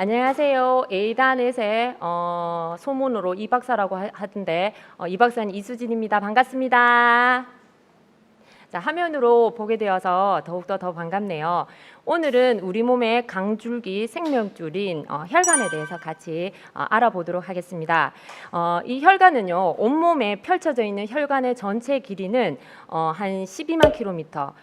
안녕하세요. 에이다넷의 소문으로 이 박사라고 하던데 이 박사는 이수진입니다. 반갑습니다. 자, 화면으로 보게 되어서 더욱더 더 반갑네요. 오늘은 우리 몸의 강줄기 생명줄인 혈관에 대해서 같이 알아보도록 하겠습니다. 이 혈관은요, 온몸에 펼쳐져 있는 혈관의 전체 길이는 한 12만 킬로미터,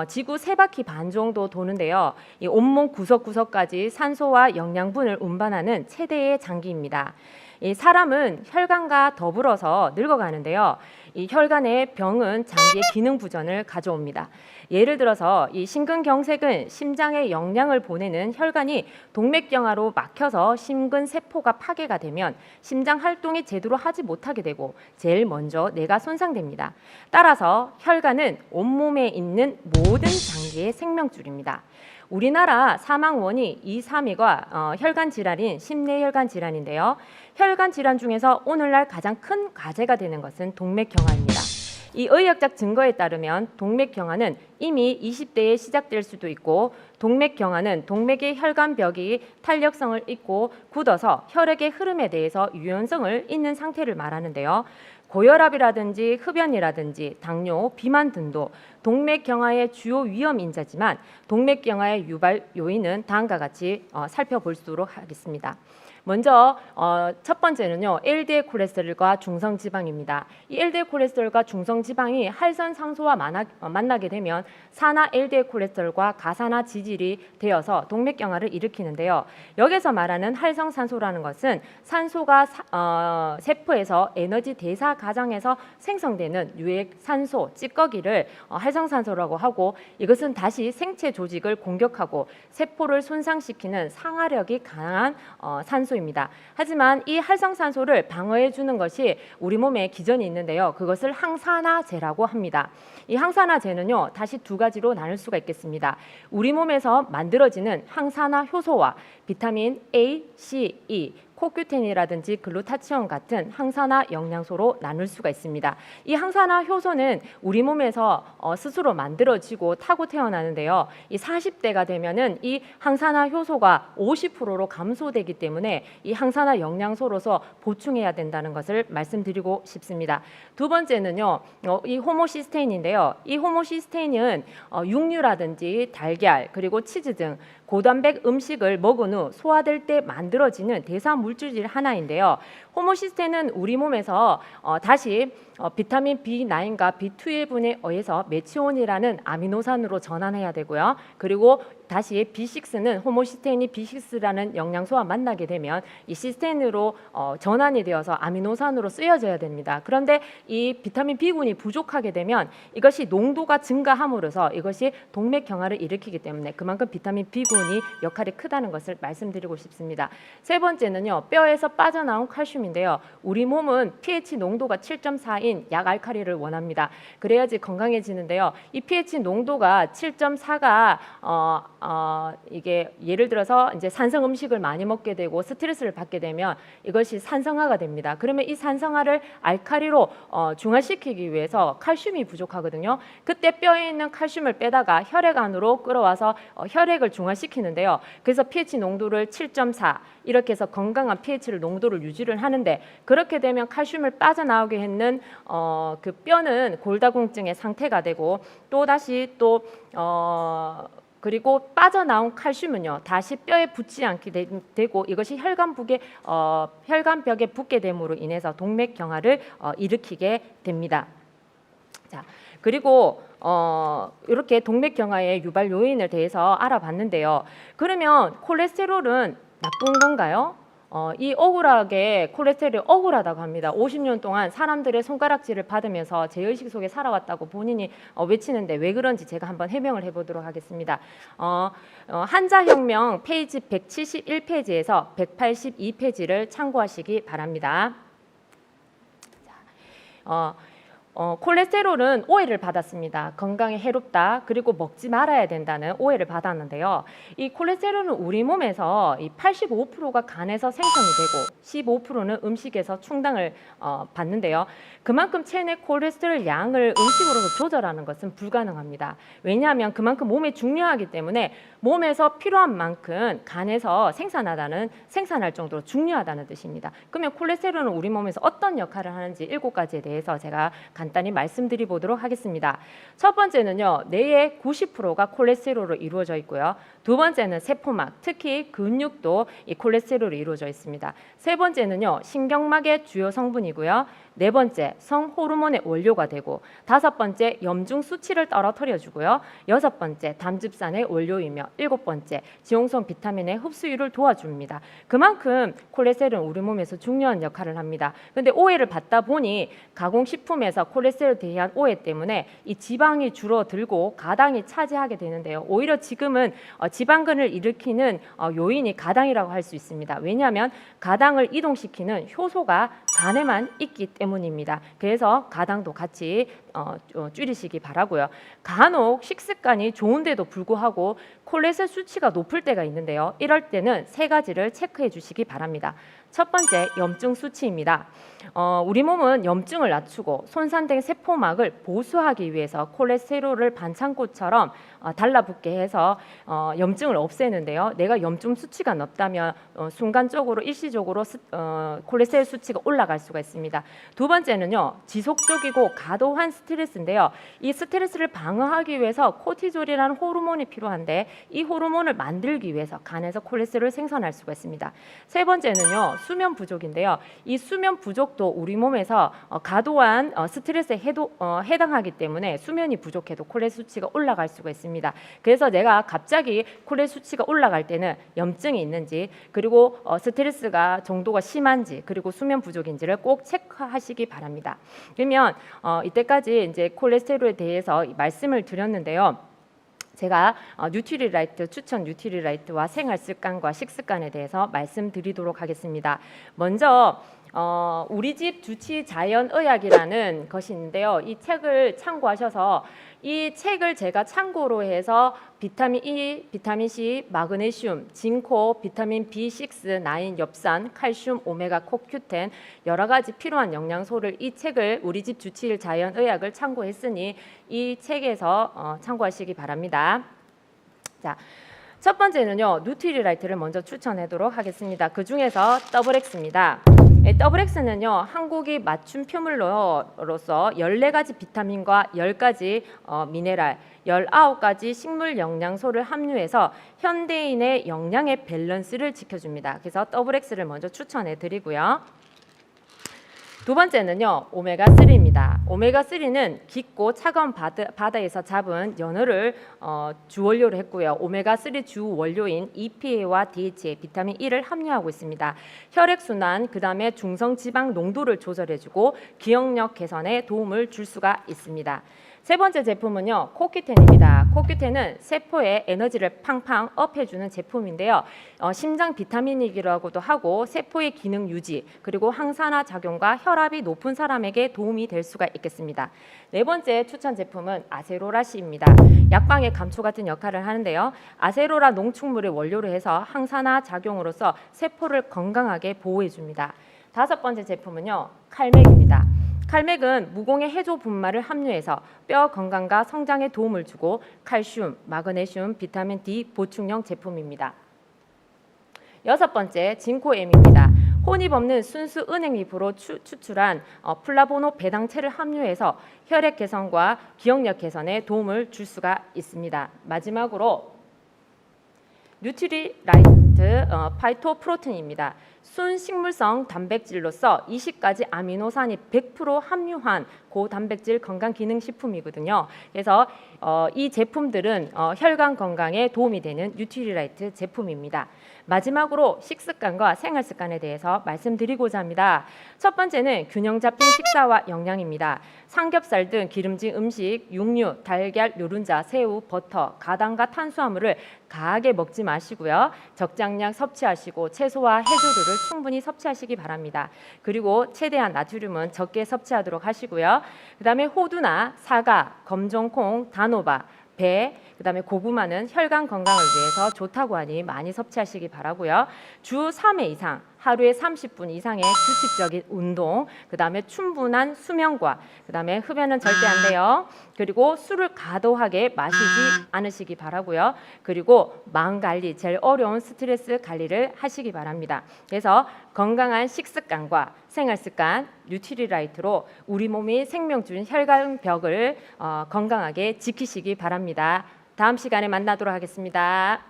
지구 3바퀴 반 정도 도는데요. 이 온몸 구석구석까지 산소와 영양분을 운반하는 최대의 장기입니다. 이 사람은 혈관과 더불어서 늙어가는데요. 이 혈관의 병은 장기의 기능 부전을 가져옵니다. 예를 들어서 이 심근경색은 심장에 영양을 보내는 혈관이 동맥경화로 막혀서 심근세포가 파괴가 되면 심장 활동이 제대로 하지 못하게 되고 제일 먼저 뇌가 손상됩니다. 따라서 혈관은 온몸에 있는 모든 장기의 생명줄입니다. 우리나라 사망 원인 2, 3위가 혈관 질환인 심내혈관 질환인데요. 혈관 질환 중에서 오늘날 가장 큰 과제가 되는 것은 동맥경화입니다. 이 의학적 증거에 따르면 동맥경화는 이미 20대에 시작될 수도 있고, 동맥경화는 동맥의 혈관벽이 탄력성을 잃고 굳어서 혈액의 흐름에 대해서 유연성을 잃는 상태를 말하는데요. 고혈압이라든지 흡연이라든지 당뇨, 비만 등도 동맥경화의 주요 위험 인자지만 동맥경화의 유발 요인은 다음과 같이 살펴보도록 하겠습니다. 먼저 첫 번째는요, LDL 콜레스테롤과 중성지방입니다. 이 LDL 콜레스테롤과 중성지방이 활선산소와 만나게 되면 산화 LDL 콜레스테롤과 가산화 지질이 되어서 동맥경화를 일으키는데요. 여기서 말하는 활성산소라는 것은 산소가 세포에서 에너지 대사 과정에서 생성되는 유액 산소, 찌꺼기를 활성산소라고 하고, 이것은 다시 생체 조직을 공격하고 세포를 손상시키는 상하력이 강한 산소입니다. 하지만 이 활성산소를 방어해 주는 것이 우리 몸에 기전이 있는데요. 그것을 항산화제라고 합니다. 이 항산화제는요, 다시 두 가지로 나눌 수가 있겠습니다. 우리 몸에서 만들어지는 항산화 효소와 비타민 A, C, E, 코큐텐이라든지 글루타치온 같은 항산화 영양소로 나눌 수가 있습니다. 이 항산화 효소는 우리 몸에서 스스로 만들어지고 타고 태어나는데요. 이 40대가 되면은 이 항산화 효소가 50%로 감소되기 때문에 이 항산화 영양소로서 보충해야 된다는 것을 말씀드리고 싶습니다. 두 번째는요, 이 호모시스테인인데요. 이 호모시스테인은 육류라든지 달걀 그리고 치즈 등 고단백 음식을 먹은 후 소화될 때 만들어지는 대사 물질 하나인데요. 호모시스테인은 우리 몸에서 다시 비타민 B9과 B12에 의해서 메치온이라는 아미노산으로 전환해야 되고요. 그리고 다시 B6는 호모시스테인이 B6라는 영양소와 만나게 되면 이 시스테인으로 전환이 되어서 아미노산으로 쓰여져야 됩니다. 그런데 이 비타민 B군이 부족하게 되면 이것이 농도가 증가함으로써 이것이 동맥경화를 일으키기 때문에 그만큼 비타민 B군이 역할이 크다는 것을 말씀드리고 싶습니다. 세 번째는요, 뼈에서 빠져나온 칼슘인데요. 우리 몸은 pH 농도가 7.4인 약알칼리를 원합니다. 그래야지 건강해지는데요. 이 pH 농도가 7.4가 이게 예를 들어서 이제 산성 음식을 많이 먹게 되고 스트레스를 받게 되면 이것이 산성화가 됩니다. 그러면 이 산성화를 알칼리로 중화시키기 위해서 칼슘이 부족하거든요. 그때 뼈에 있는 칼슘을 빼다가 혈액 안으로 끌어와서 혈액을 중화시키는데요. 그래서 pH 농도를 7.4 이렇게 해서 건강한 pH를 농도를 유지를 하는데, 그렇게 되면 칼슘을 빠져나오게 했는 그 뼈는 골다공증의 상태가 되고, 또 다시 그리고 빠져나온 칼슘은요, 다시 뼈에 붙지 않게 되고 이것이 혈관벽에 붙게 됨으로 인해서 동맥경화를 일으키게 됩니다. 자, 그리고 이렇게 동맥경화의 유발 요인을 대해서 알아봤는데요. 그러면 콜레스테롤은 나쁜 건가요? 이 억울하게 콜레스테롤이 억울하다고 합니다. 50년 동안 사람들의 손가락질을 받으면서 제의식 속에 살아왔다고 본인이 외치는데 왜 그런지 제가 한번 해명을 해보도록 하겠습니다. 한자혁명 페이지 171페이지에서 182페이지를 참고하시기 바랍니다. 콜레스테롤은 오해를 받았습니다. 건강에 해롭다. 그리고 먹지 말아야 된다는 오해를 받았는데요. 이 콜레스테롤은 우리 몸에서 이 85%가 간에서 생성이 되고 15%는 음식에서 충당을 받는데요. 그만큼 체내 콜레스테롤 양을 음식으로서 조절하는 것은 불가능합니다. 왜냐하면 그만큼 몸에 중요하기 때문에 몸에서 필요한 만큼 간에서 생산할 정도로 중요하다는 뜻입니다. 그러면 콜레스테롤은 우리 몸에서 어떤 역할을 하는지 7가지에 대해서 제가 간단히 말씀드리 보도록 하겠습니다. 첫 번째는요, 뇌의 90%가 콜레스테롤로 이루어져 있고요. 두 번째는 세포막, 특히 근육도 이 콜레스테롤로 이루어져 있습니다. 세 번째는요, 신경막의 주요 성분이고요. 네 번째, 성호르몬의 원료가 되고, 다섯 번째, 염중 수치를 떨어뜨려 주고요. 여섯 번째, 담즙산의 원료이며, 일곱 번째, 지용성 비타민의 흡수율을 도와줍니다. 그만큼 콜레스테롤은 우리 몸에서 중요한 역할을 합니다. 근데 오해를 받다 보니 가공식품에서 콜레스테롤에 대한 오해 때문에 이 지방이 줄어들고 가당이 차지하게 되는데요. 오히려 지금은 지방근을 일으키는 요인이 가당이라고 할 수 있습니다. 왜냐하면 가당을 이동시키는 효소가 간에만 있기 때문입니다. 그래서 가당도 같이 줄이시기 바라고요. 간혹 식습관이 좋은데도 불구하고 콜레스테롤 수치가 높을 때가 있는데요. 이럴 때는 세 가지를 체크해 주시기 바랍니다. 첫 번째, 염증 수치입니다. 우리 몸은 염증을 낮추고 손상된 세포막을 보수하기 위해서 콜레스테롤을 반창고처럼 달라붙게 해서 염증을 없애는데요. 내가 염증 수치가 높다면 순간적으로 일시적으로 콜레스테롤 수치가 올라갈 수가 있습니다. 두 번째는요, 지속적이고 과도한 스트레스인데요. 이 스트레스를 방어하기 위해서 코티졸이라는 호르몬이 필요한데 이 호르몬을 만들기 위해서 간에서 콜레스테롤을 생산할 수가 있습니다. 세 번째는요, 수면 부족인데요. 이 수면 부족도 우리 몸에서 과도한 스트레스에 해당하기 때문에 수면이 부족해도 콜레스테롤 수치가 올라갈 수가 있습니다. 그래서 내가 갑자기 콜레스테롤 수치가 올라갈 때는 염증이 있는지, 그리고 스트레스가 정도가 심한지, 그리고 수면 부족인지를 꼭 체크하시기 바랍니다. 그러면 이때까지 이제 콜레스테롤에 대해서 말씀을 드렸는데요. 제가 뉴트리라이트 추천 뉴트리라이트와 생활습관과 식습관에 대해서 말씀드리도록 하겠습니다. 먼저 우리 집 주치 자연의학이라는 것이 있는데요. 이 책을 참고하셔서 이 책을 제가 참고로 해서 비타민 E, 비타민 C, 마그네슘, 징코, 비타민 B6, 나인, 엽산, 칼슘, 오메가, 코큐텐 여러 가지 필요한 영양소를 이 책을 우리 집 주치의 자연의학을 참고했으니 이 책에서 참고하시기 바랍니다. 자, 첫 번째는요, 뉴트리라이트를 먼저 추천하도록 하겠습니다. 그 중에서 더블X입니다. 더블X는요, 한국이 맞춤 표물로서 14가지 비타민과 10가지 미네랄, 19가지 식물 영양소를 함유해서 현대인의 영양의 밸런스를 지켜줍니다. 그래서 더블X를 먼저 추천해 드리고요. 두 번째는요, 오메가3입니다. 오메가3는 깊고 차가운 바다에서 잡은 연어를 주원료로 했고요. 오메가3 주원료인 EPA와 DHA, 비타민 E를 함유하고 있습니다. 혈액순환, 그 다음에 중성지방 농도를 조절해주고 기억력 개선에 도움을 줄 수가 있습니다. 세 번째 제품은요, 코큐텐입니다. 코큐텐은 세포의 에너지를 팡팡 업해주는 제품인데요. 심장 비타민이기라고도 하고 세포의 기능 유지, 그리고 항산화 작용과 혈압이 높은 사람에게 도움이 될 수가 있겠습니다. 네 번째 추천 제품은 아세로라씨입니다. 약방의 감초 같은 역할을 하는데요. 아세로라 농축물을 원료로 해서 항산화 작용으로서 세포를 건강하게 보호해줍니다. 다섯 번째 제품은요, 칼맥입니다. 칼맥은 무공해 해조 분말을 함유해서 뼈 건강과 성장에 도움을 주고 칼슘, 마그네슘, 비타민 D 보충형 제품입니다. 여섯 번째, 징코엠입니다. 혼입 없는 순수 은행잎으로 추출한 플라보노 배당체를 함유해서 혈액 개선과 기억력 개선에 도움을 줄 수가 있습니다. 마지막으로 뉴트리라이트 파이토프로틴입니다. 순식물성 단백질로서 20가지 아미노산이 100% 함유한 고단백질 건강기능식품이거든요. 그래서 이 제품들은 혈관 건강에 도움이 되는 뉴트리라이트 제품입니다. 마지막으로 식습관과 생활습관에 대해서 말씀드리고자 합니다. 첫 번째는 균형 잡힌 식사와 영양입니다. 삼겹살 등 기름진 음식, 육류, 달걀, 노른자, 새우, 버터, 가당과 탄수화물을 과하게 먹지 마시고요. 적당량 섭취하시고 채소와 해조류를 충분히 섭취하시기 바랍니다. 그리고 최대한 나트륨은 적게 섭취하도록 하시고요. 그다음에 호두나 사과, 검정콩, 단호박, 배, 그다음에 고구마는 혈관 건강을 위해서 좋다고 하니 많이 섭취하시기 바라고요. 주 3회 이상, 하루에 30분 이상의 규칙적인 운동, 그다음에 충분한 수면과 그다음에 흡연은 절대 안 돼요. 그리고 술을 과도하게 마시지 않으시기 바라고요. 그리고 마음 관리, 제일 어려운 스트레스 관리를 하시기 바랍니다. 그래서 건강한 식습관과 생활 습관, 뉴트리라이트로 우리 몸이 생명 준 혈관벽을 건강하게 지키시기 바랍니다. 다음 시간에 만나도록 하겠습니다.